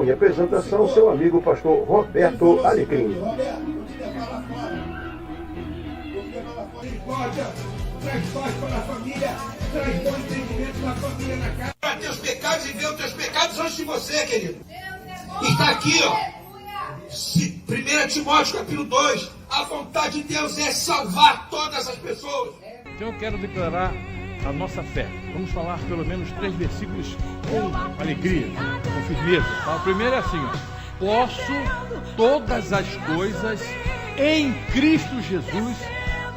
Produção e apresentação, seu amigo pastor Roberto Alecrim. Traz paz para a família, traz bom entendimento na família, na casa. Para teus pecados e ver os teus pecados antes de você, querido. Está aqui, ó. 1 Timóteo, capítulo 2. A vontade de Deus é salvar todas as pessoas. Então eu quero declarar a nossa fé. Vamos falar pelo menos 3 versículos com alegria, com firmeza. Tá? O primeiro é assim, ó. Posso todas as coisas em Cristo Jesus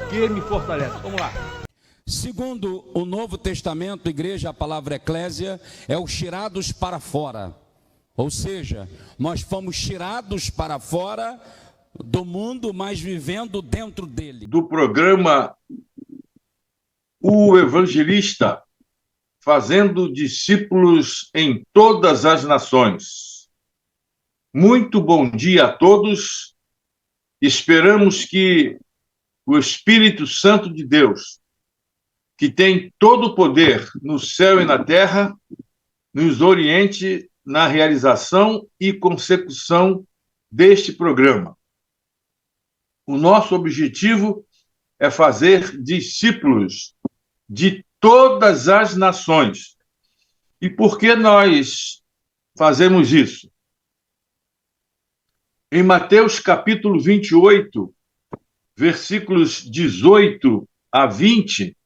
que me fortalece. Vamos lá. Segundo o Novo Testamento, igreja, a palavra eclésia é os tirados para fora. Ou seja, nós fomos tirados para fora do mundo, mas vivendo dentro dele. Do programa O Evangelista, fazendo discípulos em todas as nações. Muito bom dia a todos. Esperamos que o Espírito Santo de Deus, que tem todo o poder no céu e na terra, nos oriente na realização e consecução deste programa. O nosso objetivo é fazer discípulos de todas as nações. E por que nós fazemos isso? Em Mateus capítulo 28, versículos 18 a 20,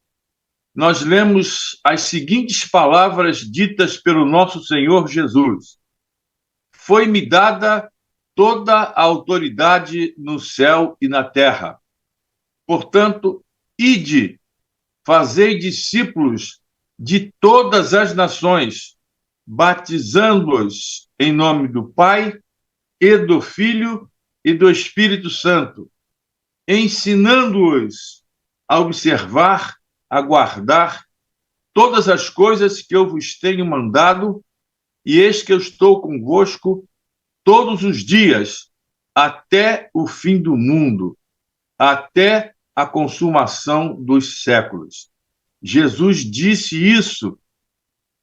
nós lemos as seguintes palavras ditas pelo nosso Senhor Jesus. Foi-me dada toda a autoridade no céu e na terra. Portanto, ide, fazei discípulos de todas as nações, batizando-os em nome do Pai, e do Filho e do Espírito Santo, ensinando-os a observar, a guardar todas as coisas que eu vos tenho mandado, e eis que eu estou convosco todos os dias, até o fim do mundo, até a consumação dos séculos. Jesus disse isso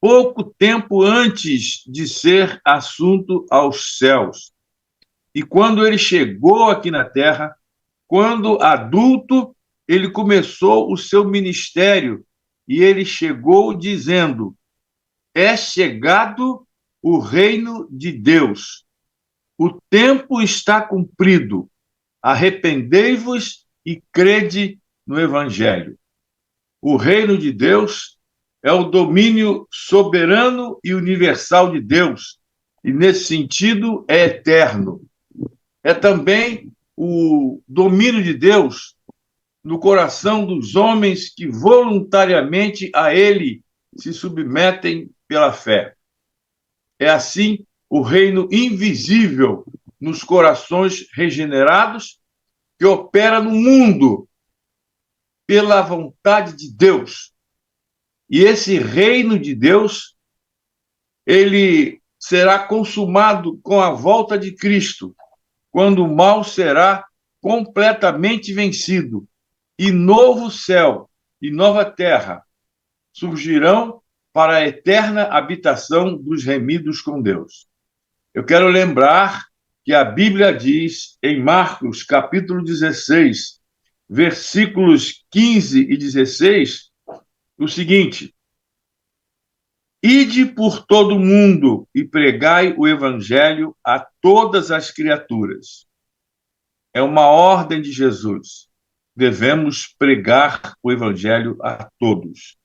pouco tempo antes de ser assunto aos céus. E quando ele chegou aqui na terra, quando adulto, ele começou o seu ministério e ele chegou dizendo: é chegado o reino de Deus. O tempo está cumprido. Arrependei-vos e crede no Evangelho. O reino de Deus é o domínio soberano e universal de Deus, e nesse sentido é eterno. É também o domínio de Deus no coração dos homens que voluntariamente a ele se submetem pela fé. É assim o reino invisível nos corações regenerados que opera no mundo pela vontade de Deus. E esse reino de Deus, ele será consumado com a volta de Cristo, quando o mal será completamente vencido, e novo céu e nova terra surgirão para a eterna habitação dos remidos com Deus. Eu quero lembrar que a Bíblia diz em Marcos, capítulo 16, versículos 15 e 16, o seguinte: ide por todo o mundo e pregai o evangelho a todas as criaturas. É uma ordem de Jesus. Devemos pregar o evangelho a todos.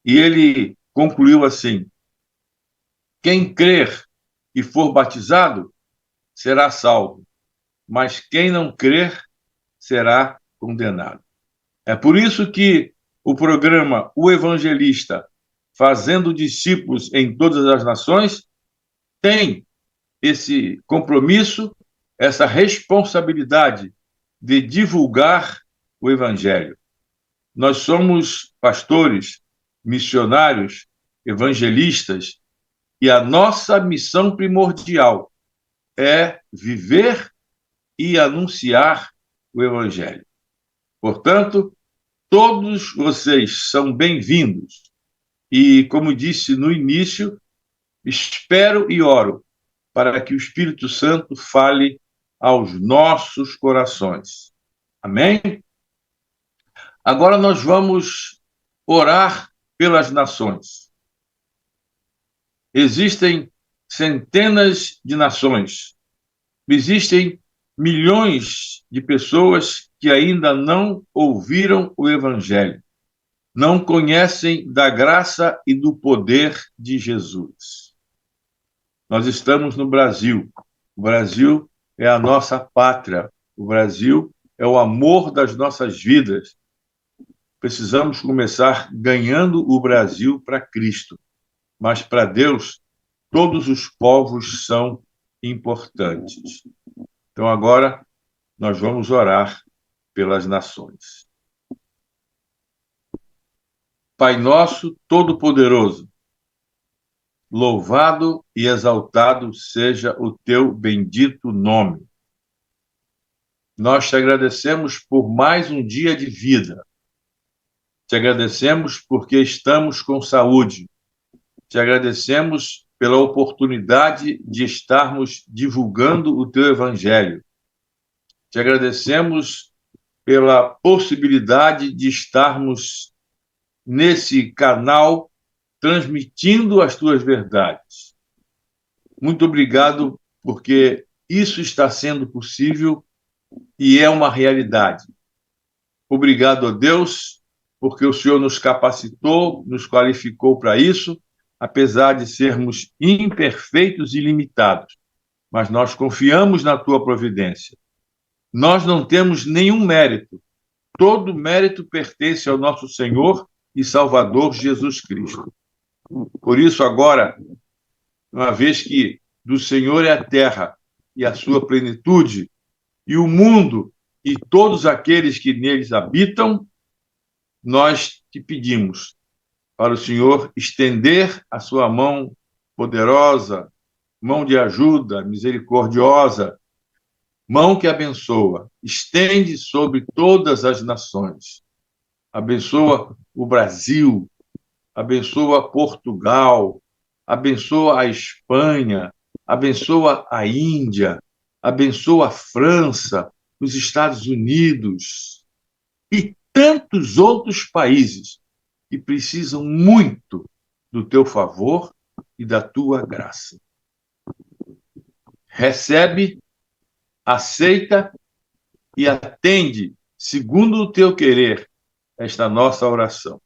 E ele concluiu assim: quem crer e for batizado será salvo, mas quem não crer será condenado. É por isso que o programa O Evangelista, fazendo discípulos em todas as nações, tem esse compromisso, essa responsabilidade de divulgar o Evangelho. Nós somos pastores, missionários, evangelistas, e a nossa missão primordial é viver e anunciar o Evangelho. Portanto, todos vocês são bem-vindos. E, como disse no início, espero e oro para que o Espírito Santo fale aos nossos corações. Amém? Agora nós vamos orar pelas nações. Existem centenas de nações. Existem milhões de pessoas que ainda não ouviram o Evangelho, não conhecem da graça e do poder de Jesus. Nós estamos no Brasil. O Brasil é a nossa pátria. O Brasil é o amor das nossas vidas. Precisamos começar ganhando o Brasil para Cristo. Mas para Deus, todos os povos são importantes. Então agora nós vamos orar pelas nações. Pai nosso todo-poderoso, louvado e exaltado seja o teu bendito nome. Nós te agradecemos por mais um dia de vida. Te agradecemos porque estamos com saúde. Te agradecemos pela oportunidade de estarmos divulgando o teu evangelho. Te agradecemos pela possibilidade de estarmos nesse canal transmitindo as tuas verdades. Muito obrigado, porque isso está sendo possível e é uma realidade. Obrigado a Deus, porque o Senhor nos capacitou, nos qualificou para isso, apesar de sermos imperfeitos e limitados, mas nós confiamos na tua providência. Nós não temos nenhum mérito. Todo mérito pertence ao nosso Senhor e Salvador Jesus Cristo. Por isso, agora, uma vez que do Senhor é a terra e a sua plenitude, e o mundo e todos aqueles que neles habitam, nós te pedimos para o Senhor estender a sua mão poderosa, mão de ajuda, misericordiosa, mão que abençoa, estende sobre todas as nações. Abençoa o Brasil, abençoa Portugal, abençoa a Espanha, abençoa a Índia, abençoa a França, os Estados Unidos e tantos outros países que precisam muito do teu favor e da tua graça. Recebe, aceita e atende, segundo o teu querer, esta nossa oração.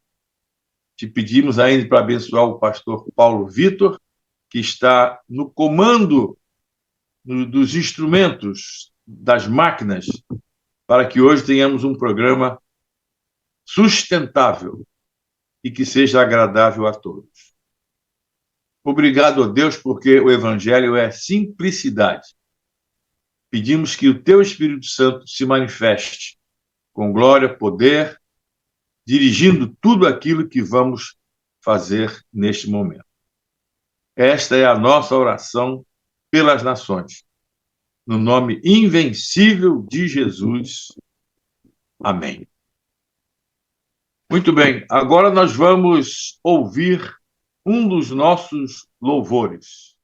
Te pedimos ainda para abençoar o pastor Paulo Vitor, que está no comando dos instrumentos, das máquinas, para que hoje tenhamos um programa sustentável e que seja agradável a todos. Obrigado a Deus, porque o Evangelho é simplicidade. Pedimos que o teu Espírito Santo se manifeste com glória, poder, dirigindo tudo aquilo que vamos fazer neste momento. Esta é a nossa oração pelas nações. No nome invencível de Jesus. Amém. Muito bem, agora nós vamos ouvir um dos nossos louvores.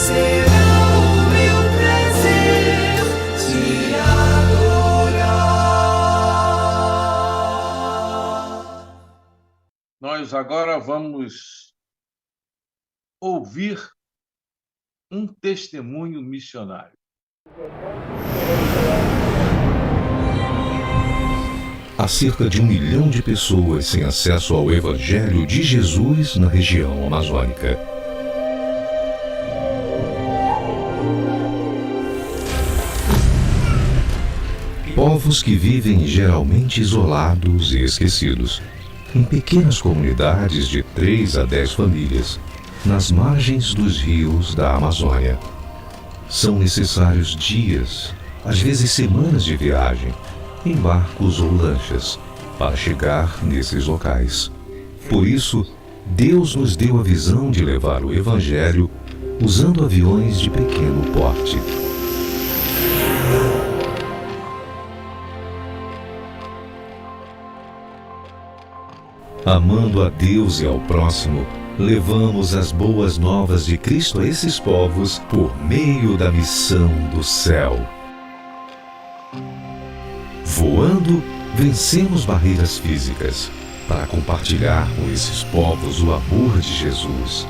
será o meu prazer te adorar. Nós agora vamos ouvir um testemunho missionário. Há cerca de 1 milhão de pessoas sem acesso ao Evangelho de Jesus na região amazônica. Povos que vivem geralmente isolados e esquecidos, em pequenas comunidades de 3 a 10 famílias, nas margens dos rios da Amazônia. São necessários dias, às vezes semanas de viagem, em barcos ou lanchas, para chegar nesses locais. Por isso, Deus nos deu a visão de levar o Evangelho usando aviões de pequeno porte. Amando a Deus e ao próximo, levamos as boas novas de Cristo a esses povos por meio da missão do céu. Voando, vencemos barreiras físicas para compartilhar com esses povos o amor de Jesus.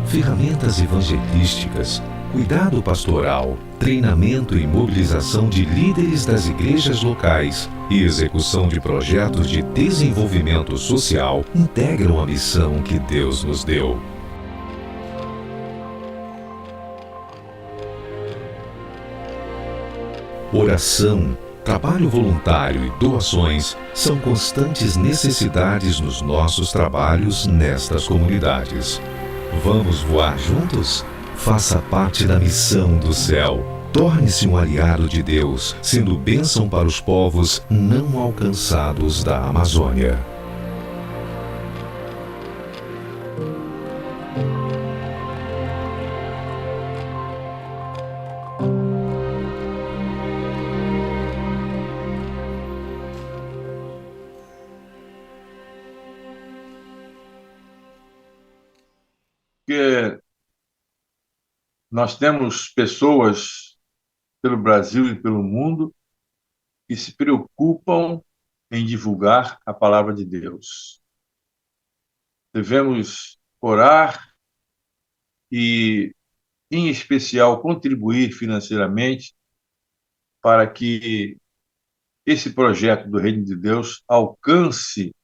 Ferramentas evangelísticas, cuidado pastoral, treinamento e mobilização de líderes das igrejas locais e execução de projetos de desenvolvimento social integram a missão que Deus nos deu. Oração, trabalho voluntário e doações são constantes necessidades nos nossos trabalhos nestas comunidades. Vamos voar juntos? Faça parte da missão do céu. Torne-se um aliado de Deus, sendo bênção para os povos não alcançados da Amazônia. Porque nós temos pessoas pelo Brasil e pelo mundo que se preocupam em divulgar a palavra de Deus. Devemos orar e, em especial, contribuir financeiramente para que esse projeto do Reino de Deus alcance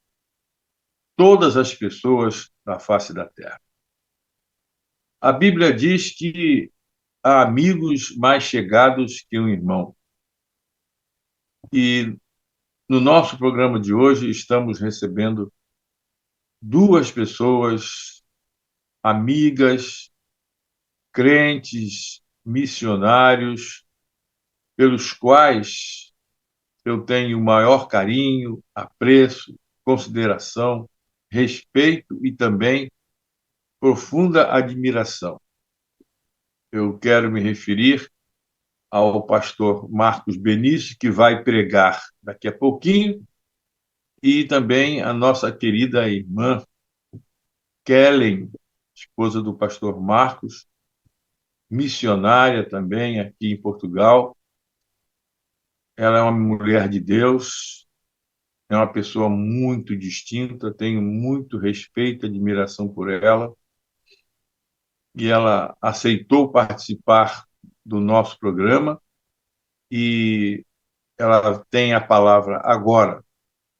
todas as pessoas da face da terra. A Bíblia diz que há amigos mais chegados que um irmão. E no nosso programa de hoje estamos recebendo 2 pessoas amigas, crentes, missionários, pelos quais eu tenho o maior carinho, apreço, consideração, respeito e também profunda admiração. Eu quero me referir ao pastor Marcos Benício, que vai pregar daqui a pouquinho, e também a nossa querida irmã Kellen, esposa do pastor Marcos, missionária também aqui em Portugal. Ela é uma mulher de Deus, é uma pessoa muito distinta, tenho muito respeito e admiração por ela, e ela aceitou participar do nosso programa, e ela tem a palavra agora.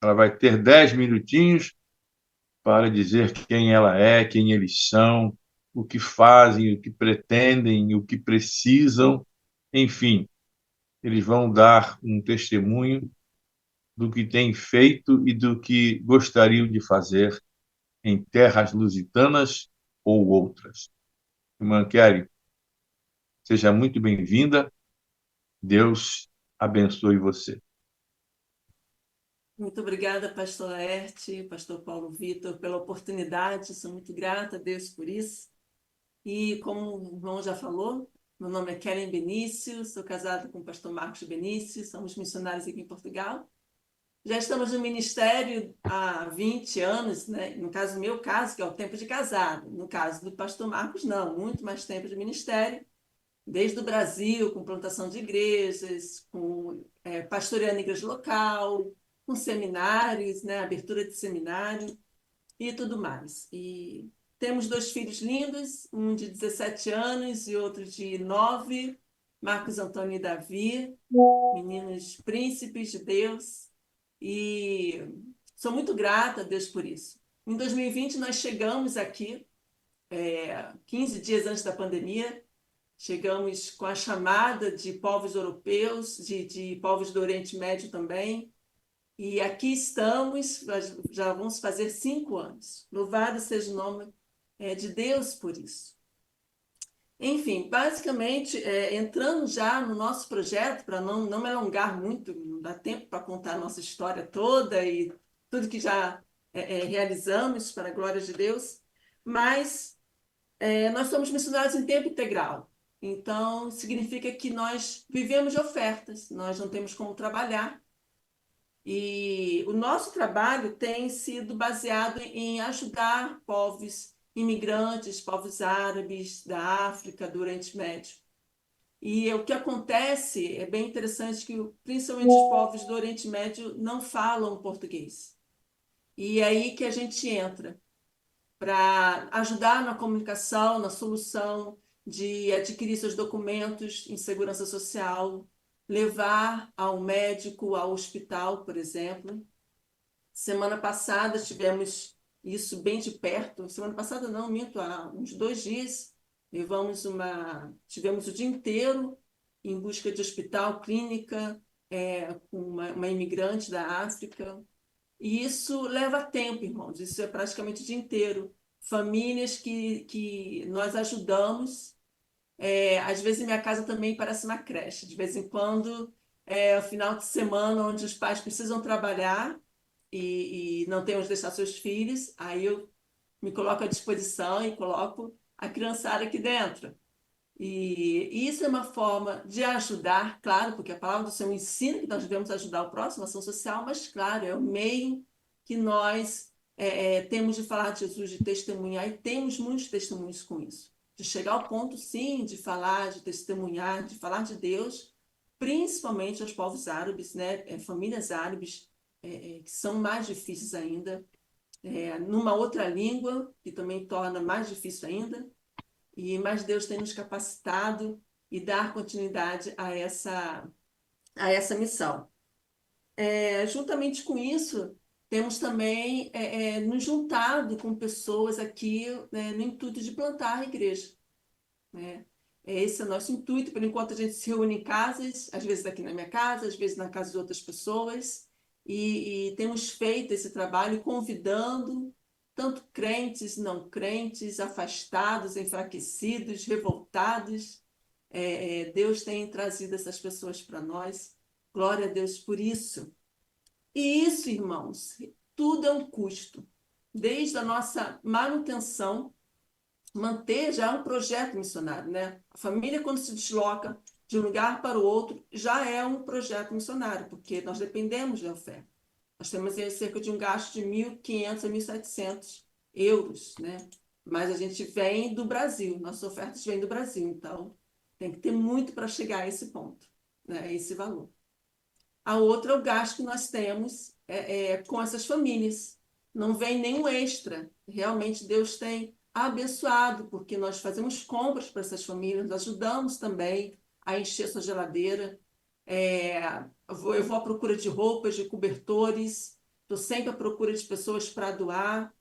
Ela vai ter 10 minutinhos para dizer quem ela é, quem eles são, o que fazem, o que pretendem, o que precisam, enfim, eles vão dar um testemunho do que têm feito e do que gostariam de fazer em terras lusitanas ou outras. Irmã Kelly, seja muito bem-vinda. Deus abençoe você. Muito obrigada, pastor Laerte, pastor Paulo Vitor, pela oportunidade. Sou muito grata a Deus por isso. E como o irmão já falou, meu nome é Kellen Benício, sou casada com o pastor Marcos Benício, somos missionários aqui em Portugal. Já estamos no ministério há 20 anos, né? No caso, no meu caso, que é o tempo de casado. No caso do pastor Marcos, não, muito mais tempo de ministério, desde o Brasil, com plantação de igrejas, com pastoreando igreja local, com seminários, né? Abertura de seminário e tudo mais. E temos 2 filhos lindos, um de 17 anos e outro de 9, Marcos Antônio e Davi, meninos príncipes de Deus, e sou muito grata a Deus por isso. Em 2020, nós chegamos aqui, 15 dias antes da pandemia, chegamos com a chamada de povos europeus, de povos do Oriente Médio também, e aqui estamos, já vamos fazer 5 anos. Louvado seja o nome de Deus por isso. Enfim, basicamente, entrando já no nosso projeto, para não me alongar muito, não dá tempo para contar a nossa história toda e tudo que já realizamos para a glória de Deus, mas nós somos missionários em tempo integral. Então, significa que nós vivemos de ofertas, nós não temos como trabalhar. E o nosso trabalho tem sido baseado em ajudar povos imigrantes, povos árabes da África, do Oriente Médio. E o que acontece é bem interessante que, principalmente os povos do Oriente Médio, não falam português. E é aí que a gente entra para ajudar na comunicação, na solução de adquirir seus documentos em segurança social, levar ao médico, ao hospital, por exemplo. Semana passada tivemos isso bem de perto. Semana passada não, minto, há uns 2 dias, tivemos o dia inteiro em busca de hospital, clínica, com uma imigrante da África. E isso leva tempo, irmãos, isso é praticamente o dia inteiro. Famílias que nós ajudamos. Às vezes, minha casa também parece uma creche. De vez em quando, o final de semana, onde os pais precisam trabalhar e não têm onde deixar seus filhos, aí eu me coloco à disposição e coloco a criançada aqui dentro. E isso é uma forma de ajudar, claro, porque a palavra do Senhor ensina que nós devemos ajudar o próximo, ação social, mas, claro, é o meio que nós temos de falar de Jesus, de testemunhar, e temos muitos testemunhos com isso. De chegar ao ponto, sim, de falar, de testemunhar, de falar de Deus, principalmente aos povos árabes, né? Famílias árabes, que são mais difíceis ainda, numa outra língua, que também torna mais difícil ainda, mas Deus tem nos capacitado e dar continuidade a essa missão. Juntamente com isso, temos também nos juntado com pessoas aqui, né, no intuito de plantar a igreja. Né? Esse é o nosso intuito. Por enquanto, a gente se reúne em casas, às vezes aqui na minha casa, às vezes na casa de outras pessoas, e temos feito esse trabalho convidando tanto crentes, não crentes, afastados, enfraquecidos, revoltados. Deus tem trazido essas pessoas para nós. Glória a Deus por isso. E isso, irmãos, tudo é um custo. Desde a nossa manutenção, manter já é um projeto missionário, né? A família, quando se desloca de um lugar para o outro, já é um projeto missionário, porque nós dependemos da oferta. Nós temos cerca de um gasto de 1.500 a 1.700 euros, né? Mas a gente vem do Brasil, nossas ofertas vêm do Brasil, então tem que ter muito para chegar a esse ponto, né? A esse valor. A outra é o gasto que nós temos com essas famílias. Não vem nenhum extra. Realmente Deus tem abençoado, porque nós fazemos compras para essas famílias, ajudamos também a encher sua geladeira. Eu vou à procura de roupas, de cobertores, estou sempre à procura de pessoas para doar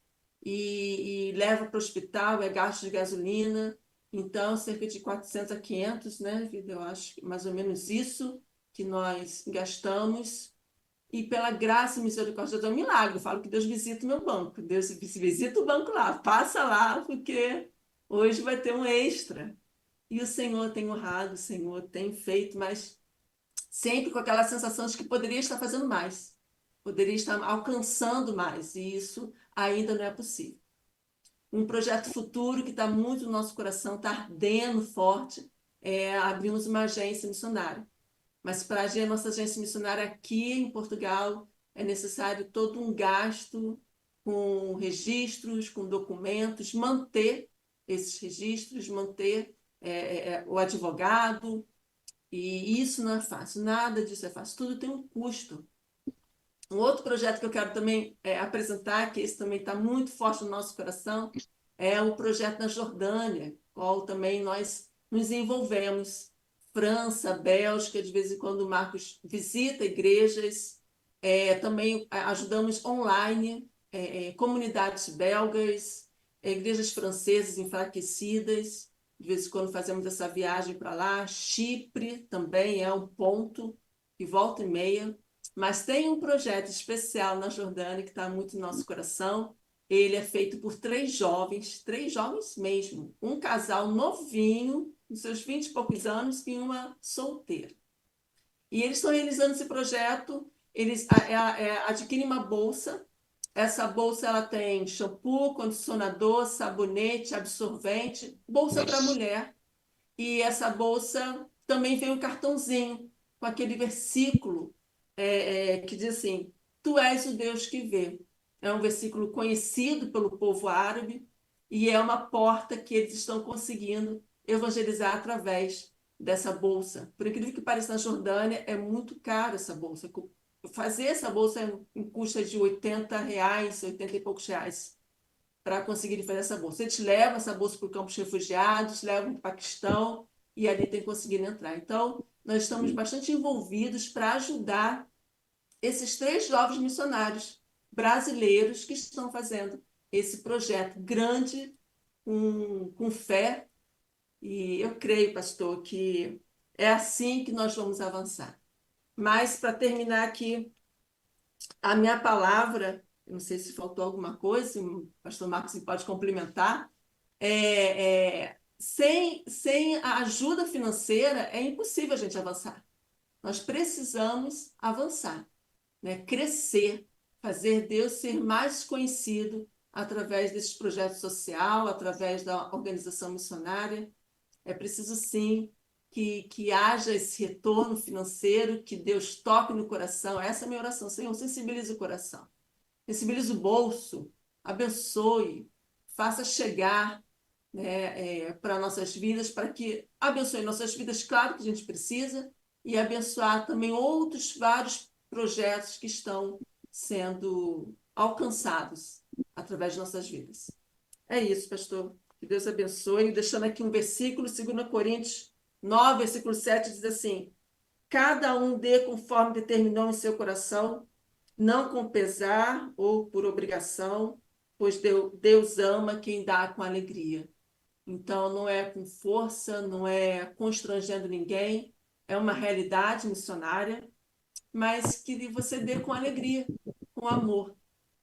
e levo para o hospital, gasto de gasolina. Então, cerca de 400 a 500, né? Eu acho que mais ou menos isso que nós gastamos, e pela graça e misericórdia é um milagre. Eu falo que Deus visita o meu banco, Deus visita o banco lá, passa lá, porque hoje vai ter um extra. E o Senhor tem honrado, o Senhor tem feito, mas sempre com aquela sensação de que poderia estar fazendo mais, poderia estar alcançando mais, e isso ainda não é possível. Um projeto futuro que está muito no nosso coração, está ardendo forte, abrimos uma agência missionária. Mas para a nossa agência missionária aqui em Portugal, é necessário todo um gasto com registros, com documentos, manter esses registros, manter o advogado, e isso não é fácil, nada disso é fácil, tudo tem um custo. Um outro projeto que eu quero também apresentar, que esse também está muito forte no nosso coração, é o projeto na Jordânia, qual também nós nos envolvemos. França, Bélgica, de vez em quando o Marcos visita igrejas, também ajudamos online, comunidades belgas, igrejas francesas enfraquecidas, de vez em quando fazemos essa viagem para lá. Chipre também é um ponto, que volta e meia. Mas tem um projeto especial na Jordânia que está muito no nosso coração. Ele é feito por 3 jovens mesmo, um casal novinho, nos seus 20 e poucos anos, e uma solteira. E eles estão realizando esse projeto, eles adquirem uma bolsa. Essa bolsa ela tem shampoo, condicionador, sabonete, absorvente, bolsa para mulher. E essa bolsa também vem um cartãozinho com aquele versículo que diz assim: Tu és o Deus que vê. É um versículo conhecido pelo povo árabe e é uma porta que eles estão conseguindo evangelizar através dessa bolsa. Por incrível que pareça, na Jordânia é muito caro essa bolsa. Fazer essa bolsa custa de R$80, 80 e poucos reais, para conseguir fazer essa bolsa. Eles levam essa bolsa para o campo de refugiados, levam para o Paquistão e ali tem conseguido entrar. Então, nós estamos bastante envolvidos para ajudar esses 3 jovens missionários brasileiros que estão fazendo esse projeto grande, com fé. E eu creio, pastor, que é assim que nós vamos avançar. Mas, para terminar aqui, a minha palavra, eu não sei se faltou alguma coisa, o pastor Marcos pode complementar, sem a ajuda financeira é impossível a gente avançar. Nós precisamos avançar, né? Crescer, fazer Deus ser mais conhecido através desse projeto social, através da organização missionária. É preciso, sim, que haja esse retorno financeiro, que Deus toque no coração. Essa é a minha oração. Senhor, sensibilize o coração, sensibilize o bolso, abençoe, faça chegar, né, para nossas vidas, para que abençoe nossas vidas, claro que a gente precisa, e abençoar também outros vários projetos que estão sendo alcançados através de nossas vidas. É isso, pastor. Que Deus abençoe. Deixando aqui um versículo, 2 Coríntios 9, versículo 7, diz assim: Cada um dê conforme determinou em seu coração, não com pesar ou por obrigação, pois Deus ama quem dá com alegria. Então, não é com força, não é constrangendo ninguém, é uma realidade missionária, mas que você dê com alegria, com amor.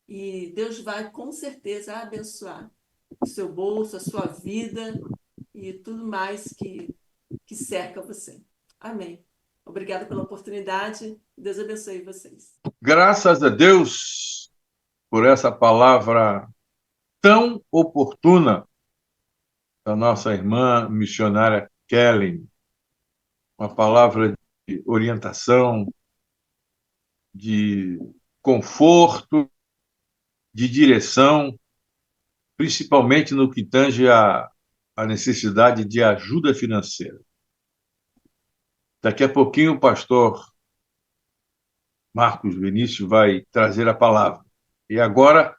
E Deus vai, com certeza, abençoar o seu bolso, a sua vida e tudo mais que cerca você. Amém. Obrigada pela oportunidade. Deus abençoe vocês. Graças a Deus por essa palavra tão oportuna da nossa irmã missionária Kellen. Uma palavra de orientação, de conforto, de direção, principalmente no que tange a necessidade de ajuda financeira. Daqui a pouquinho o pastor Marcos Vinícius vai trazer a palavra. E agora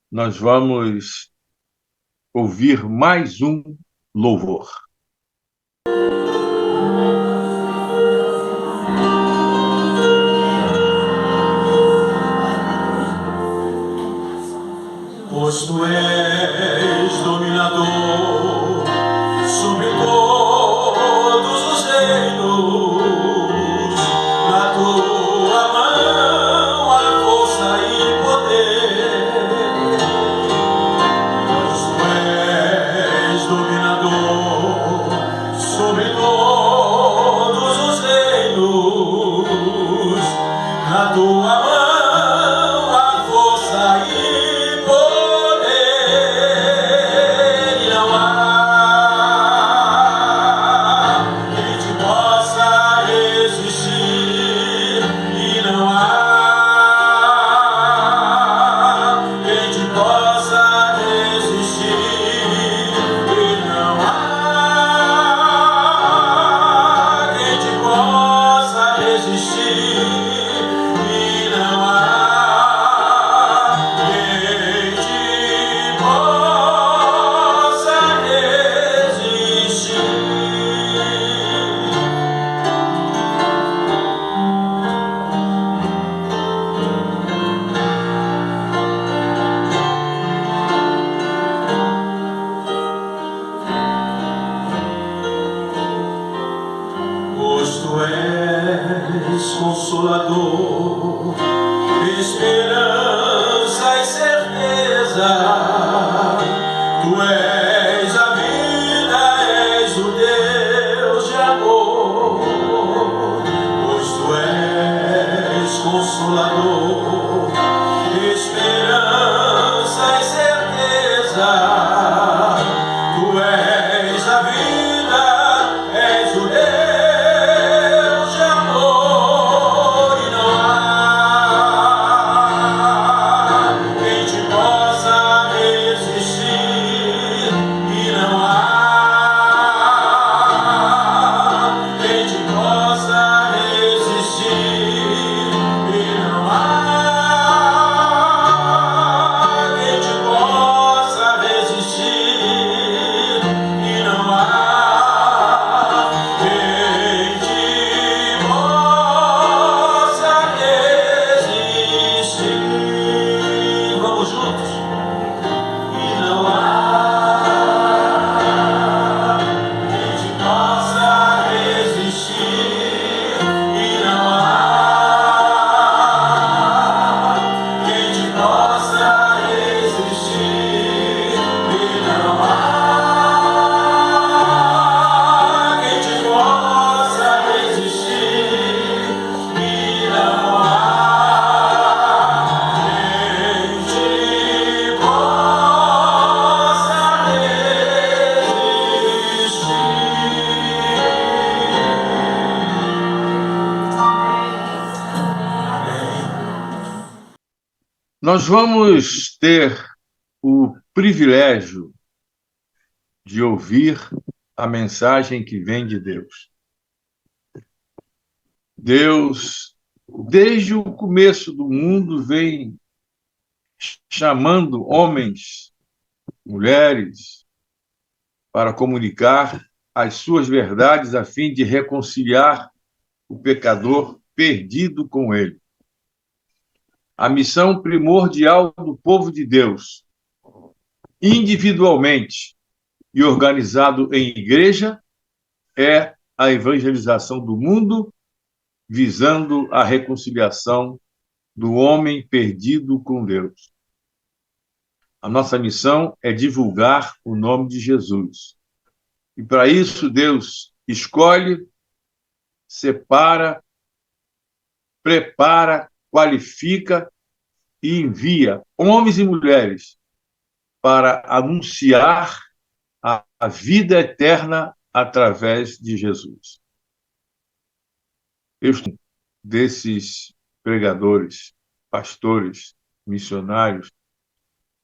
nós vamos ouvir mais um louvor. Pois tu és dominador sobre todos os reinos, na tua mão há força e poder. Pois tu és dominador sobre todos os reinos, na tua mão há força e poder. és consolador, esperança e certeza. Tu és a vida, és o Deus de amor, pois tu és consolador, esperança e certeza. Tu és a vida, és o Deus de amor, e não há quem te possa resistir, e não há quem te possa resistir, e não há quem te possa resistir, e não há quem te possa resistir. Vamos juntos. E não há quem te possa resistir, e não há quem te possa resistir, e não há quem te possa resistir, e não há quem te possa resistir. Nós vamos ter o privilégio de ouvir a mensagem que vem de Deus. Deus, desde o começo do mundo, vem chamando homens, mulheres, para comunicar as suas verdades a fim de reconciliar o pecador perdido com ele. A missão primordial do povo de Deus, individualmente e organizado em igreja, é a evangelização do mundo, visando a reconciliação do homem perdido com Deus. A nossa missão é divulgar o nome de Jesus. E para isso Deus escolhe, separa, prepara, qualifica e envia homens e mulheres para anunciar a vida eterna através de Jesus. Eu sou um desses pregadores, pastores, missionários,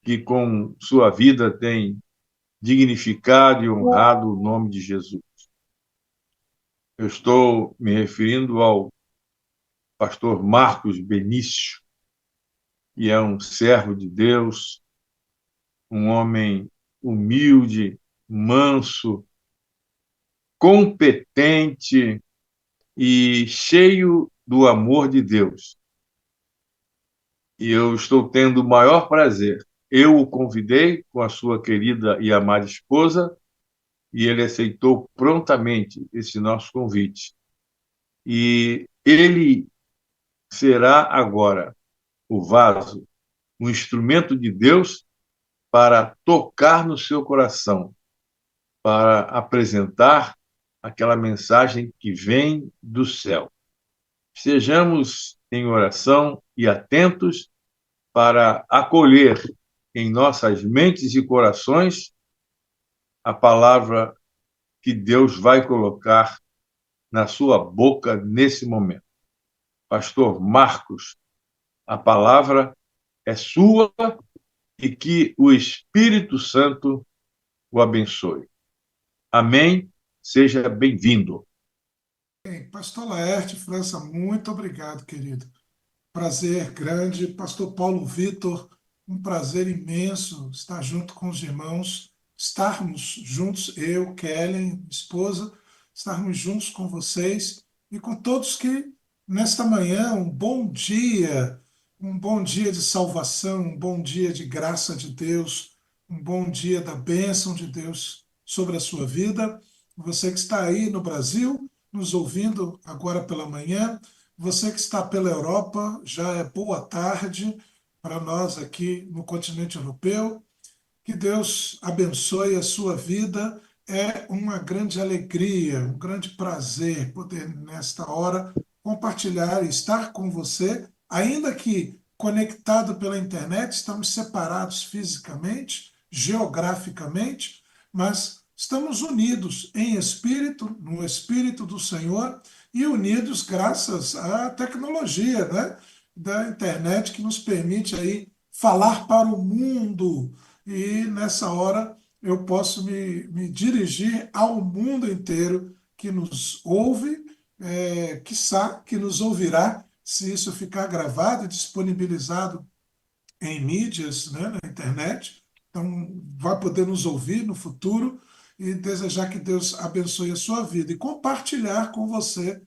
que com sua vida têm dignificado e honrado o nome de Jesus. Eu estou me referindo ao pastor Marcos Benício, que é um servo de Deus, um homem humilde, manso, competente e cheio do amor de Deus. E eu estou tendo o maior prazer. Eu o convidei com a sua querida e amada esposa, e ele aceitou prontamente esse nosso convite. E ele será agora o vaso, um instrumento de Deus para tocar no seu coração, para apresentar aquela mensagem que vem do céu. Sejamos em oração e atentos para acolher em nossas mentes e corações a palavra que Deus vai colocar na sua boca nesse momento. Pastor Marcos, a palavra é sua e que o Espírito Santo o abençoe. Amém. Seja bem-vindo. Pastor Laerte França, muito obrigado, querido. Prazer grande. Pastor Paulo Vitor, um prazer imenso estar junto com os irmãos, estarmos juntos, eu, Kellen, esposa, estarmos juntos com vocês e com todos que, nesta manhã, um bom dia de salvação, um bom dia de graça de Deus, um bom dia da bênção de Deus sobre a sua vida. Você que está aí no Brasil, nos ouvindo agora pela manhã, Você que está pela Europa, já é boa tarde para nós aqui no continente europeu. Que Deus abençoe a sua vida. É uma grande alegria, um grande prazer poder, nesta hora, compartilhar e estar com você, ainda que conectado pela internet, estamos separados fisicamente, geograficamente, mas estamos unidos em espírito, no espírito do Senhor, e unidos graças à tecnologia, né, da internet que nos permite aí falar para o mundo. E nessa hora eu posso me dirigir ao mundo inteiro que nos ouve, quiçá que nos ouvirá, se isso ficar gravado e disponibilizado em mídias, né, na internet. Então, vai poder nos ouvir no futuro e desejar que Deus abençoe a sua vida e compartilhar com você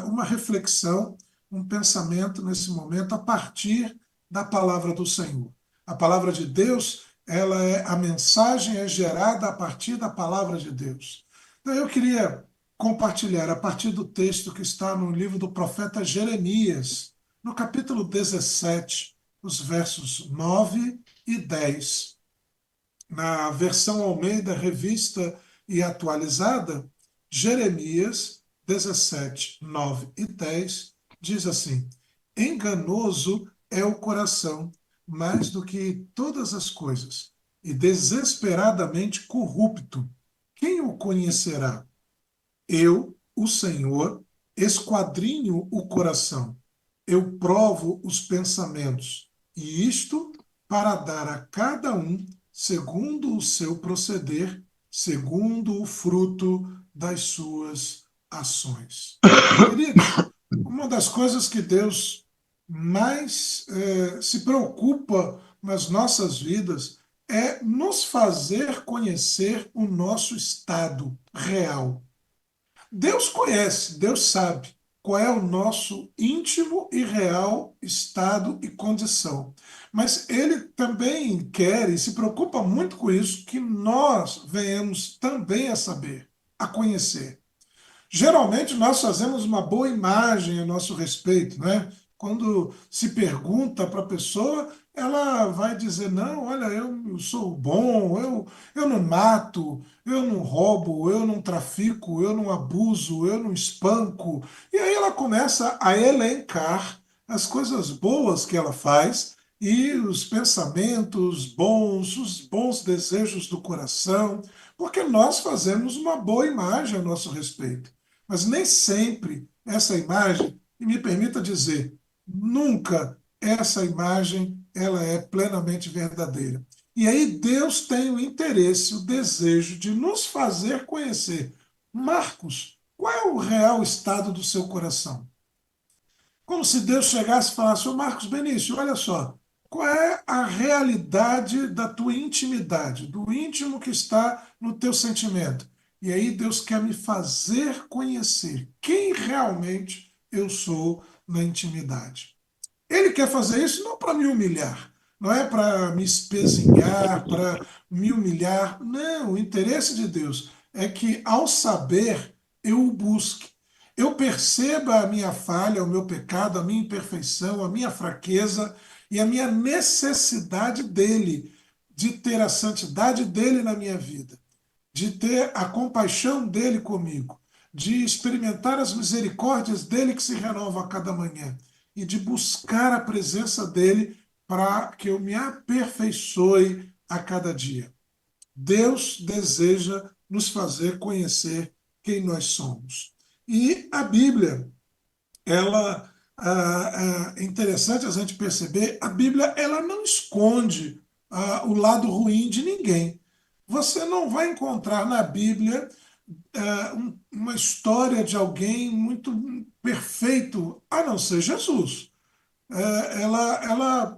uma reflexão, um pensamento nesse momento a partir da palavra do Senhor. A palavra de Deus, a mensagem é gerada a partir da palavra de Deus. Então, eu queria compartilhar a partir do texto que está no livro do profeta Jeremias, no capítulo 17, os versos 9 e 10. Na versão Almeida, revista e atualizada, Jeremias 17, 9 e 10 diz assim: enganoso é o coração mais do que todas as coisas, e desesperadamente corrupto. Quem o conhecerá? Eu, o Senhor, esquadrinho o coração, eu provo os pensamentos, e isto para dar a cada um segundo o seu proceder, segundo o fruto das suas ações. Queridos, uma das coisas que Deus mais se preocupa nas nossas vidas é nos fazer conhecer o nosso estado real. Deus conhece, Deus sabe qual é o nosso íntimo e real estado e condição. Mas Ele também quer e se preocupa muito com isso, que nós venhamos também a saber, a conhecer. Geralmente nós fazemos uma boa imagem a nosso respeito, né? Quando se pergunta para a pessoa, ela vai dizer, não, olha, eu sou bom, eu não mato, eu não roubo, eu não trafico, eu não abuso, eu não espanco. E aí ela começa a elencar as coisas boas que ela faz e os pensamentos bons, os bons desejos do coração, porque nós fazemos uma boa imagem a nosso respeito. Mas nem sempre essa imagem, e me permita dizer, nunca essa imagem ela é plenamente verdadeira. E aí Deus tem o interesse, o desejo de nos fazer conhecer. Marcos, qual é o real estado do seu coração? Como se Deus chegasse e falasse, ô Marcos Benício, olha só, qual é a realidade da tua intimidade, do íntimo que está no teu sentimento? E aí Deus quer me fazer conhecer quem realmente eu sou na intimidade. Ele quer fazer isso não para me humilhar, não é para me espezinhar, para me humilhar. Não, o interesse de Deus é que, ao saber, eu o busque. Eu perceba a minha falha, o meu pecado, a minha imperfeição, a minha fraqueza e a minha necessidade dele, de ter a santidade dele na minha vida, de ter a compaixão dele comigo, de experimentar as misericórdias dele que se renovam a cada manhã e de buscar a presença dele para que eu me aperfeiçoe a cada dia. Deus deseja nos fazer conhecer quem nós somos. E a Bíblia, ela é interessante a gente perceber, a Bíblia ela não esconde o lado ruim de ninguém. Você não vai encontrar na Bíblia uma história de alguém muito perfeito, a não ser Jesus. Ela,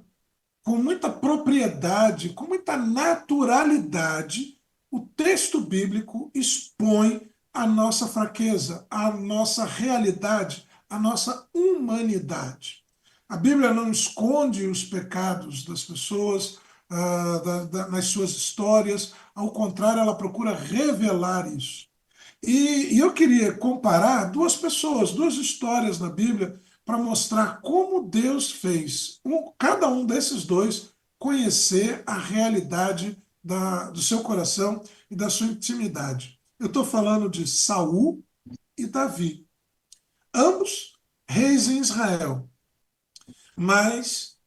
com muita propriedade, com muita naturalidade, o texto bíblico expõe a nossa fraqueza, a nossa realidade, a nossa humanidade. A Bíblia não esconde os pecados das pessoas nas suas histórias, ao contrário, ela procura revelar isso. E eu queria comparar duas pessoas, duas histórias na Bíblia para mostrar como Deus fez cada um desses dois conhecer a realidade do seu coração e da sua intimidade. Eu estou falando de Saul e Davi, ambos reis em Israel, mas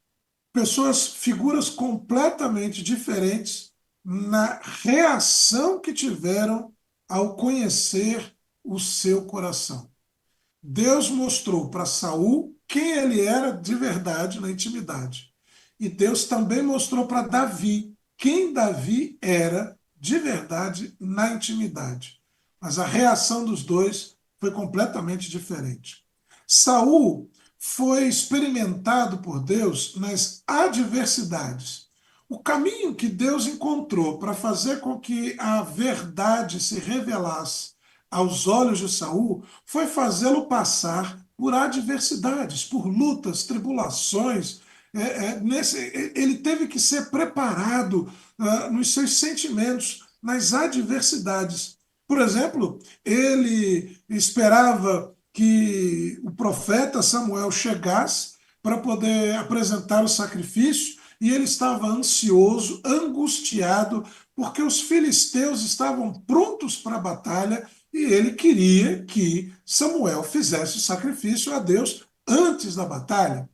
figuras completamente diferentes na reação que tiveram ao conhecer o seu coração. Deus mostrou para Saul quem ele era de verdade na intimidade. E Deus também mostrou para Davi quem Davi era de verdade na intimidade. Mas a reação dos dois foi completamente diferente. Saul foi experimentado por Deus nas adversidades. O caminho que Deus encontrou para fazer com que a verdade se revelasse aos olhos de Saul foi fazê-lo passar por adversidades, por lutas, tribulações. Ele teve que ser preparado nos seus sentimentos, nas adversidades. Por exemplo, ele esperava que o profeta Samuel chegasse para poder apresentar o sacrifício, e ele estava ansioso, angustiado, porque os filisteus estavam prontos para a batalha e ele queria que Samuel fizesse o sacrifício a Deus antes da batalha.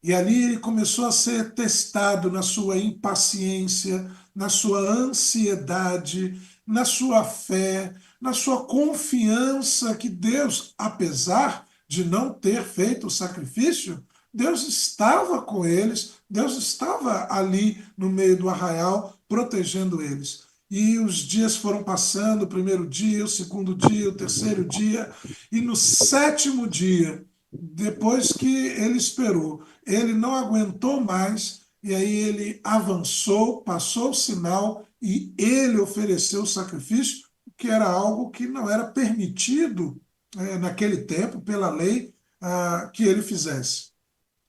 E ali ele começou a ser testado na sua impaciência, na sua ansiedade, na sua fé, na sua confiança que Deus, apesar de não ter feito o sacrifício, Deus estava com eles, Deus estava ali no meio do arraial, protegendo eles. E os dias foram passando, o primeiro dia, o segundo dia, o terceiro dia, e no sétimo dia, depois que ele esperou, ele não aguentou mais, e aí ele avançou, passou o sinal, e ele ofereceu o sacrifício, que era algo que não era permitido naquele tempo, pela lei, que ele fizesse.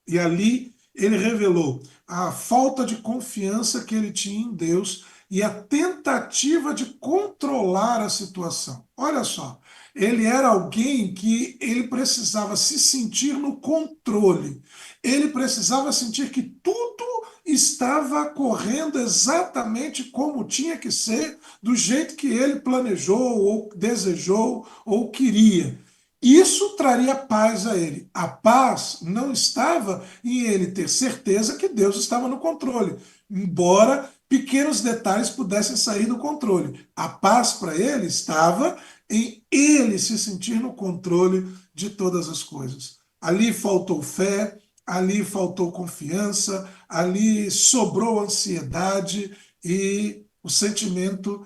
E ali ele revelou a falta de confiança que ele tinha em Deus e a tentativa de controlar a situação. Olha só, ele era alguém que ele precisava se sentir no controle. Ele precisava sentir que tudo estava correndo exatamente como tinha que ser, do jeito que ele planejou, ou desejou, ou queria. Isso traria paz a ele. A paz não estava em ele ter certeza que Deus estava no controle, embora pequenos detalhes pudessem sair do controle. A paz para ele estava em ele se sentir no controle de todas as coisas. Ali faltou fé, ali faltou confiança, ali sobrou ansiedade e o sentimento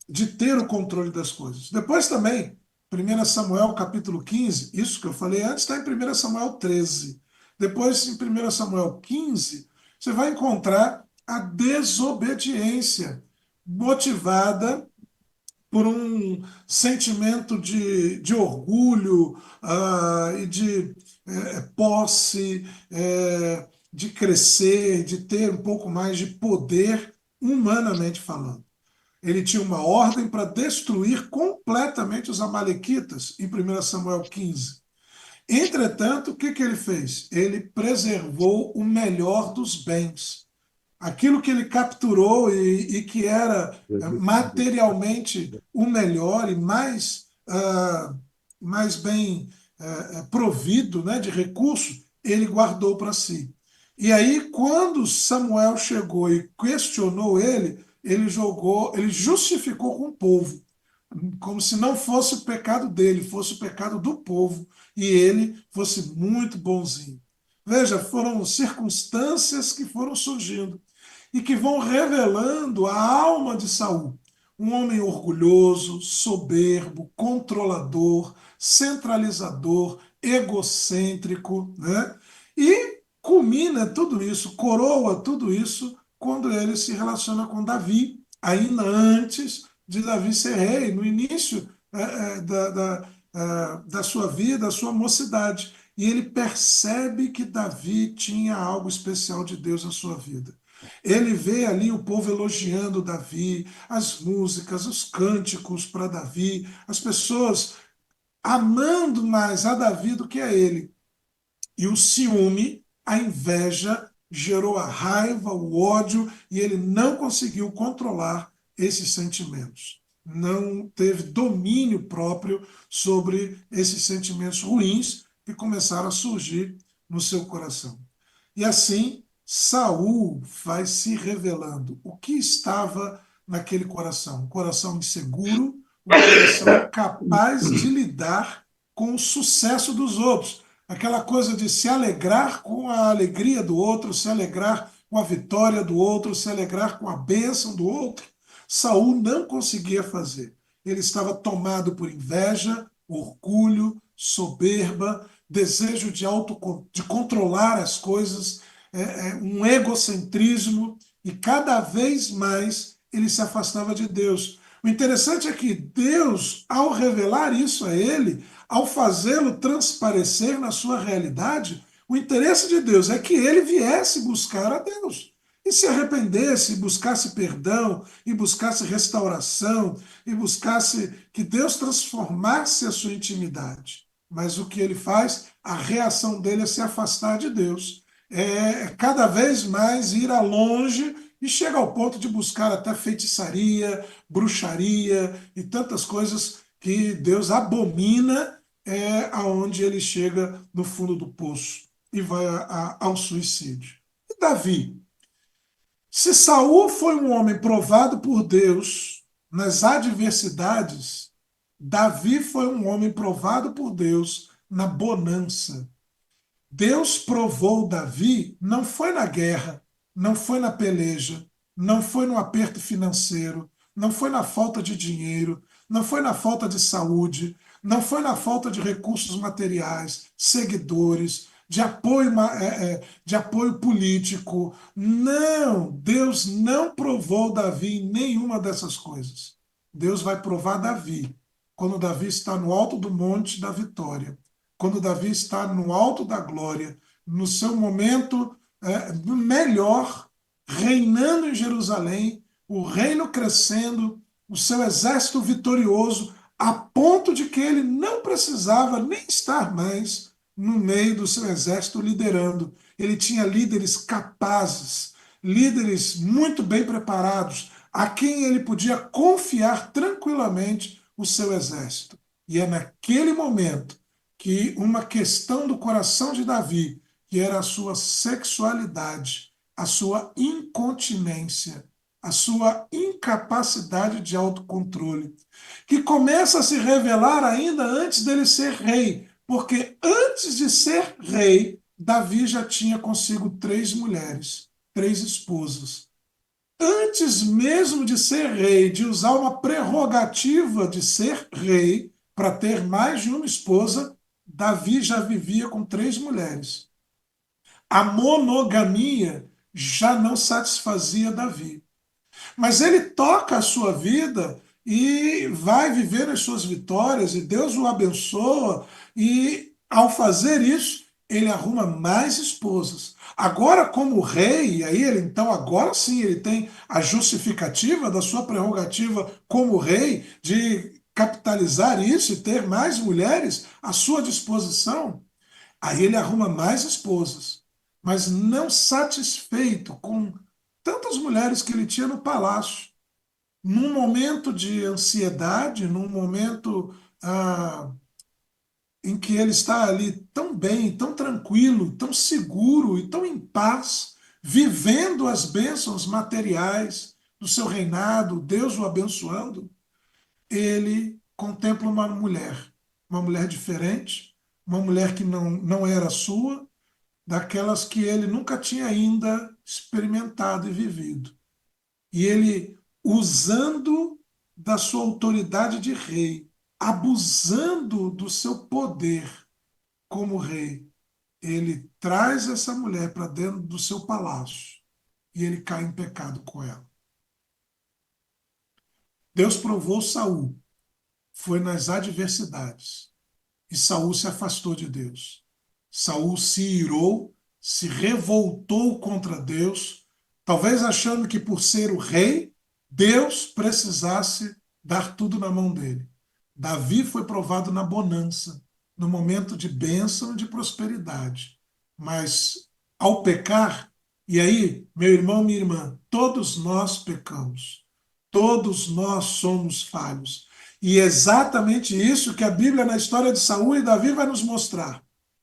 de ter o controle das coisas. Depois também, 1 Samuel capítulo 15, isso que eu falei antes está em 1 Samuel 13. Depois, em 1 Samuel 15, você vai encontrar a desobediência motivada por um sentimento de orgulho e de posse, de crescer, de ter um pouco mais de poder, humanamente falando. Ele tinha uma ordem para destruir completamente os amalequitas, em 1 Samuel 15. Entretanto, o que ele fez? Ele preservou o melhor dos bens. Aquilo que ele capturou e que era materialmente o melhor e mais bem provido, né, de recursos, ele guardou para si. E aí, quando Samuel chegou e questionou ele justificou com o povo, como se não fosse o pecado dele, fosse o pecado do povo, e ele fosse muito bonzinho. Veja, foram circunstâncias que foram surgindo e que vão revelando a alma de Saul. Um homem orgulhoso, soberbo, controlador, centralizador, egocêntrico, né? E culmina tudo isso, coroa tudo isso, quando ele se relaciona com Davi, ainda antes de Davi ser rei, no início da sua vida, da sua mocidade. E ele percebe que Davi tinha algo especial de Deus na sua vida. Ele vê ali o povo elogiando Davi, as músicas, os cânticos para Davi, as pessoas amando mais a Davi do que a ele. E o ciúme, a inveja, gerou a raiva, o ódio, e ele não conseguiu controlar esses sentimentos. Não teve domínio próprio sobre esses sentimentos ruins que começaram a surgir no seu coração. E assim, Saul vai se revelando o que estava naquele coração. Um coração inseguro, um coração incapaz de lidar com o sucesso dos outros. Aquela coisa de se alegrar com a alegria do outro, se alegrar com a vitória do outro, se alegrar com a bênção do outro. Saul não conseguia fazer. Ele estava tomado por inveja, orgulho, soberba, desejo de controlar as coisas, um egocentrismo, e cada vez mais ele se afastava de Deus. O interessante é que Deus, ao revelar isso a ele, ao fazê-lo transparecer na sua realidade, o interesse de Deus é que ele viesse buscar a Deus e se arrependesse, e buscasse perdão, e buscasse restauração, e buscasse que Deus transformasse a sua intimidade. Mas o que ele faz? A reação dele é se afastar de Deus, é cada vez mais ir a longe, e chega ao ponto de buscar até feitiçaria, bruxaria e tantas coisas que Deus abomina, aonde ele chega no fundo do poço e vai ao suicídio. E Davi? Se Saul foi um homem provado por Deus nas adversidades, Davi foi um homem provado por Deus na bonança. Deus provou Davi não foi na guerra, não foi na peleja, não foi no aperto financeiro, não foi na falta de dinheiro, não foi na falta de saúde, não foi na falta de recursos materiais, seguidores, de apoio político. Não, Deus não provou Davi em nenhuma dessas coisas. Deus vai provar Davi quando Davi está no alto do monte da vitória, quando Davi está no alto da glória, no seu momento melhor, reinando em Jerusalém, o reino crescendo, o seu exército vitorioso, a ponto de que ele não precisava nem estar mais no meio do seu exército liderando. Ele tinha líderes capazes, líderes muito bem preparados, a quem ele podia confiar tranquilamente o seu exército. E é naquele momento que uma questão do coração de Davi, que era a sua sexualidade, a sua incontinência, a sua incapacidade de autocontrole, que começa a se revelar ainda antes dele ser rei, porque antes de ser rei, Davi já tinha consigo 3 mulheres, 3 esposas. Antes mesmo de ser rei, de usar uma prerrogativa de ser rei para ter mais de uma esposa, Davi já vivia com 3 mulheres. A monogamia já não satisfazia Davi. Mas ele toca a sua vida e vai viver as suas vitórias, e Deus o abençoa, e ao fazer isso, ele arruma mais esposas. Agora, como rei, aí ele, então, agora sim, ele tem a justificativa da sua prerrogativa como rei de capitalizar isso e ter mais mulheres à sua disposição. Aí ele arruma mais esposas, mas não satisfeito com tantas mulheres que ele tinha no palácio. Num momento de ansiedade, num momento em que ele está ali tão bem, tão tranquilo, tão seguro e tão em paz, vivendo as bênçãos materiais do seu reinado, Deus o abençoando, ele contempla uma mulher diferente, uma mulher que não era sua, daquelas que ele nunca tinha ainda experimentado e vivido. E ele, usando da sua autoridade de rei, abusando do seu poder como rei, ele traz essa mulher para dentro do seu palácio e ele cai em pecado com ela. Deus provou Saul, foi nas adversidades, e Saul se afastou de Deus. Saul se irou, se revoltou contra Deus, talvez achando que por ser o rei, Deus precisasse dar tudo na mão dele. Davi foi provado na bonança, no momento de bênção e de prosperidade. Mas ao pecar, e aí, meu irmão, minha irmã, todos nós pecamos. Todos nós somos falhos. E é exatamente isso que a Bíblia, na história de Saul e Davi, vai nos mostrar.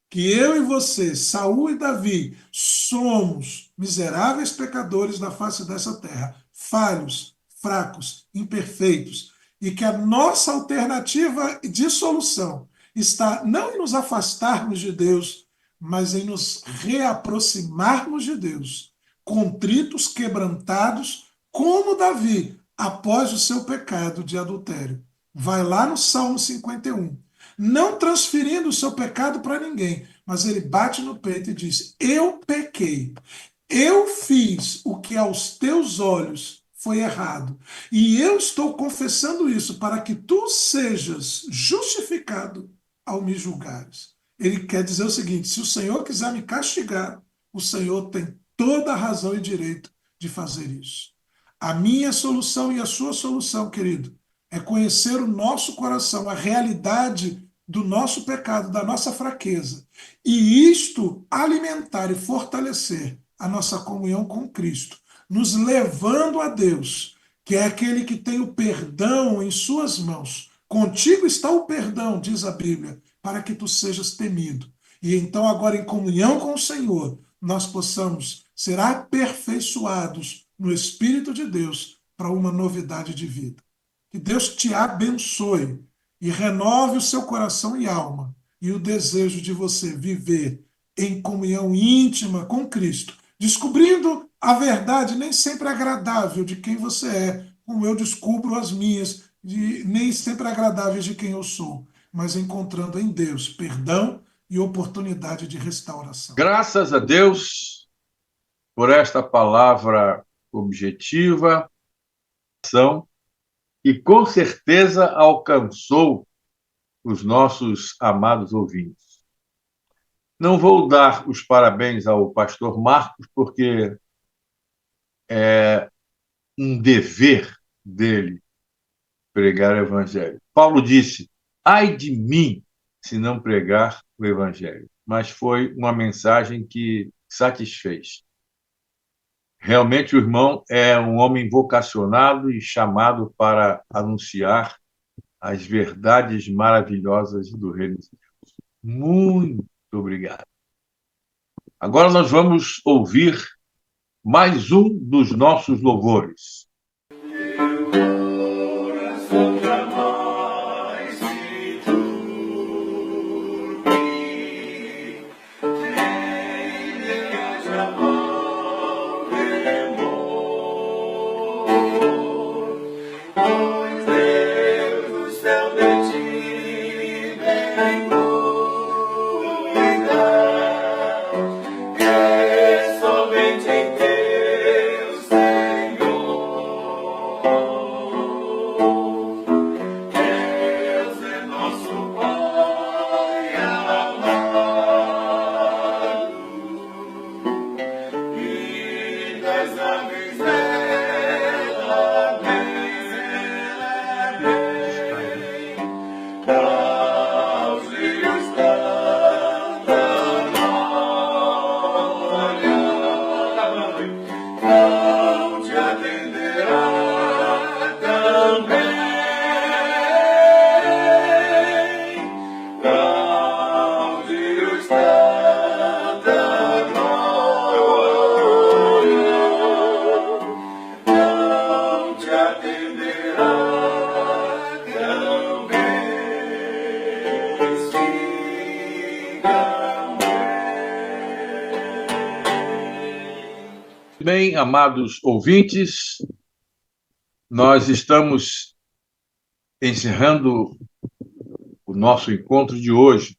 Que eu e você, Saul e Davi, somos miseráveis pecadores da face dessa terra, falhos, fracos, imperfeitos, e que a nossa alternativa de solução está não em nos afastarmos de Deus, mas em nos reaproximarmos de Deus, contritos, quebrantados, como Davi, após o seu pecado de adultério. Vai lá no Salmo 51, não transferindo o seu pecado para ninguém, mas ele bate no peito e diz: eu pequei, eu fiz o que aos teus olhos foi errado, e eu estou confessando isso para que tu sejas justificado ao me julgares. Ele quer dizer o seguinte: se o Senhor quiser me castigar, o Senhor tem toda a razão e direito de fazer isso. A minha solução e a sua solução, querido, é conhecer o nosso coração, a realidade do nosso pecado, da nossa fraqueza, e isto alimentar e fortalecer a nossa comunhão com Cristo, nos levando a Deus, que é aquele que tem o perdão em suas mãos. Contigo está o perdão, diz a Bíblia, para que tu sejas temido. E então, agora, em comunhão com o Senhor, nós possamos ser aperfeiçoados no Espírito de Deus para uma novidade de vida. Que Deus te abençoe e renove o seu coração e alma e o desejo de você viver em comunhão íntima com Cristo, descobrindo a verdade nem sempre agradável de quem você é, como eu descubro as minhas, nem sempre agradáveis de quem eu sou, mas encontrando em Deus perdão e oportunidade de restauração. Graças a Deus por esta palavra objetiva, e com certeza alcançou os nossos amados ouvintes. Não vou dar os parabéns ao pastor Marcos, porque é um dever dele pregar o evangelho. Paulo disse: ai de mim se não pregar o evangelho. Mas foi uma mensagem que satisfez. Realmente o irmão é um homem vocacionado e chamado para anunciar as verdades maravilhosas do reino de Deus. Muito obrigado. Agora nós vamos ouvir mais um dos nossos louvores. Bem, amados ouvintes, nós estamos encerrando o nosso encontro de hoje.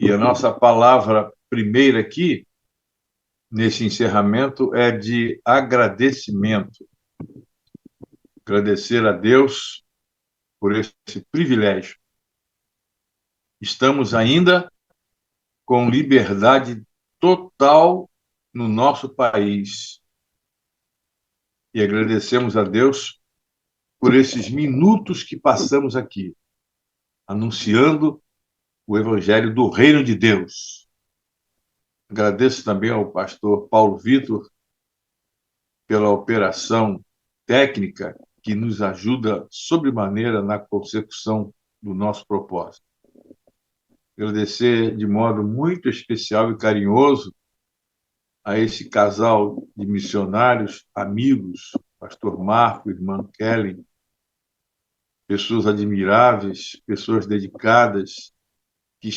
E a nossa palavra primeira aqui, nesse encerramento, é de agradecimento. Agradecer a Deus por esse privilégio. Estamos ainda com liberdade total no nosso país. E agradecemos a Deus por esses minutos que passamos aqui, anunciando o Evangelho do Reino de Deus. Agradeço também ao pastor Paulo Vitor pela operação técnica que nos ajuda sobremaneira na consecução do nosso propósito. Agradecer de modo muito especial e carinhoso a esse casal de missionários, amigos, pastor Marco, irmã Kellen, pessoas admiráveis, pessoas dedicadas, que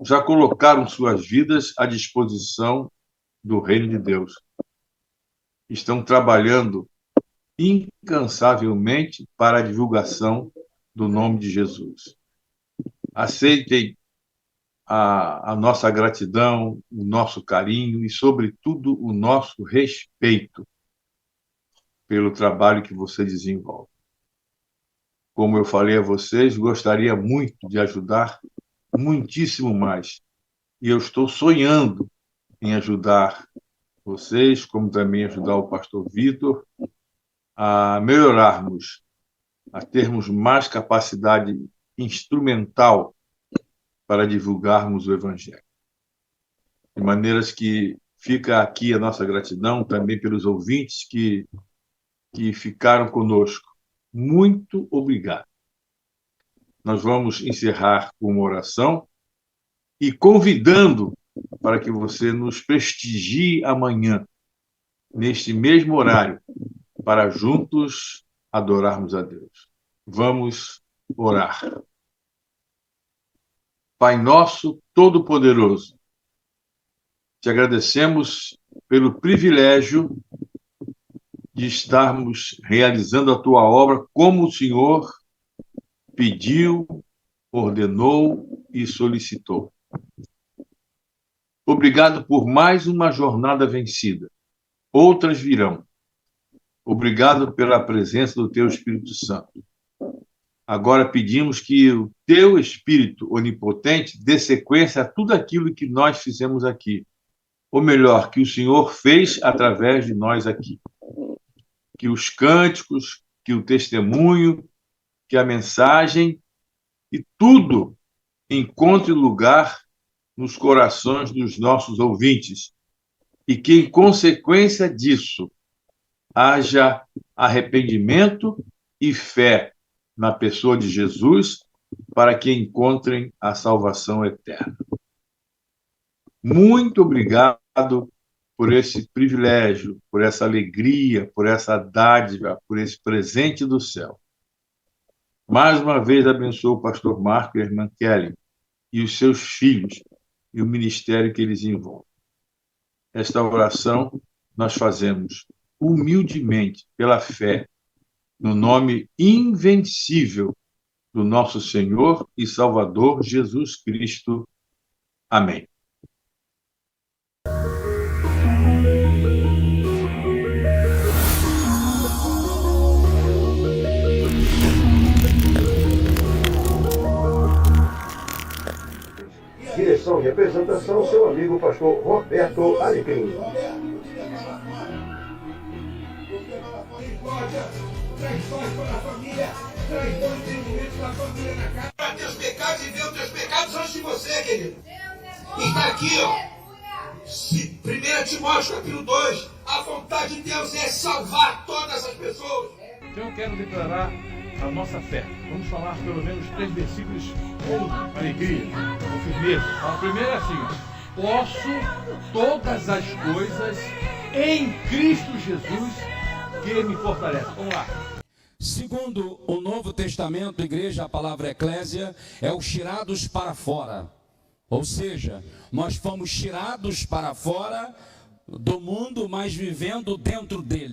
já colocaram suas vidas à disposição do reino de Deus. Estão trabalhando incansavelmente para a divulgação do nome de Jesus. Aceitem a nossa gratidão, o nosso carinho e, sobretudo, o nosso respeito pelo trabalho que você desenvolve. Como eu falei a vocês, gostaria muito de ajudar muitíssimo mais. E eu estou sonhando em ajudar vocês, como também ajudar o pastor Vitor, a melhorarmos, a termos mais capacidade instrumental para divulgarmos o Evangelho. De maneiras que fica aqui a nossa gratidão também pelos ouvintes que ficaram conosco. Muito obrigado. Nós vamos encerrar com uma oração e convidando para que você nos prestigie amanhã, neste mesmo horário, para juntos adorarmos a Deus. Vamos orar. Pai nosso Todo-Poderoso, te agradecemos pelo privilégio de estarmos realizando a tua obra como o Senhor pediu, ordenou e solicitou. Obrigado por mais uma jornada vencida. Outras virão. Obrigado pela presença do teu Espírito Santo. Agora pedimos que o teu Espírito onipotente dê sequência a tudo aquilo que nós fizemos aqui. Ou melhor, que o Senhor fez através de nós aqui. Que os cânticos, que o testemunho, que a mensagem e tudo encontre lugar nos corações dos nossos ouvintes e que, em consequência disso, haja arrependimento e fé na pessoa de Jesus para que encontrem a salvação eterna. Muito obrigado por esse privilégio, por essa alegria, por essa dádiva, por esse presente do céu. Mais uma vez abençoo o pastor Marco e a irmã Kelly e os seus filhos e o ministério que eles envolvem. Esta oração nós fazemos humildemente, pela fé, no nome invencível do nosso Senhor e Salvador Jesus Cristo. Amém. Direção e apresentação, seu amigo pastor Roberto Alecrim. Traz paz para a família, traz bom entendimento para a família na casa. Para teus pecados e ver os teus pecados antes de você, querido. E está aqui, ó. 1 Timóteo, capítulo 2. A vontade de Deus é salvar todas as pessoas. Então eu quero declarar a nossa fé. Vamos falar pelo menos 3 versículos com alegria, com firmeza. A primeira é assim, ó. Posso todas as coisas em Cristo Jesus que me fortalece. Vamos lá. Segundo o Novo Testamento, igreja, a palavra eclésia é os tirados para fora. Ou seja, nós fomos tirados para fora do mundo, mas vivendo dentro dele.